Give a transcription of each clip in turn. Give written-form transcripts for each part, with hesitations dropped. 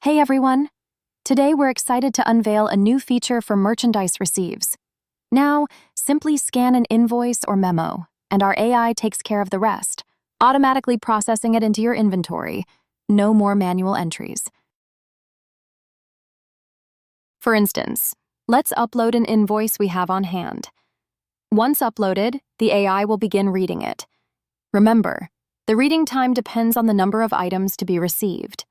Hey everyone! Today we're excited to unveil a new feature for merchandise receives. Now, simply scan an invoice or memo, and our AI takes care of the rest, automatically processing it into your inventory. No more manual entries. For instance, let's upload an invoice we have on hand. Once uploaded, the AI will begin reading it. Remember, the reading time depends on the number of items to be received.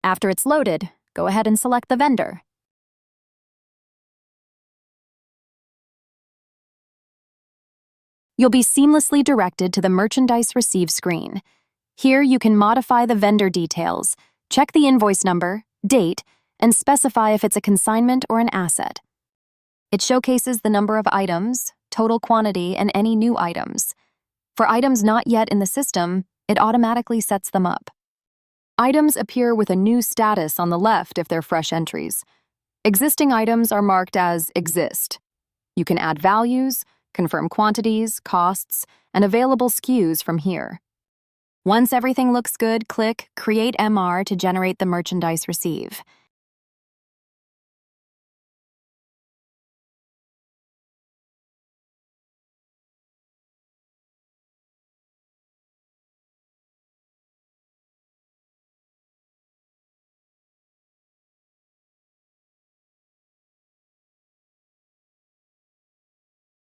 After it's loaded, go ahead and select the vendor. You'll be seamlessly directed to the Merchandise Receive screen. Here you can modify the vendor details, check the invoice number, date, and specify if it's a consignment or an asset. It showcases the number of items, total quantity, and any new items. For items not yet in the system, it automatically sets them up. Items appear with a new status on the left if they're fresh entries. Existing items are marked as Exist. You can add values, confirm quantities, costs, and available SKUs from here. Once everything looks good, click Create MR to generate the merchandise receive.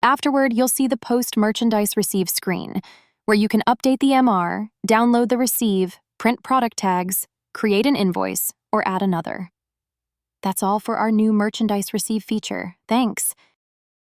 Afterward, you'll see the Post Merchandise Receive screen, where you can update the MR, download the receive, print product tags, create an invoice, or add another. That's all for our new Merchandise Receive feature. Thanks.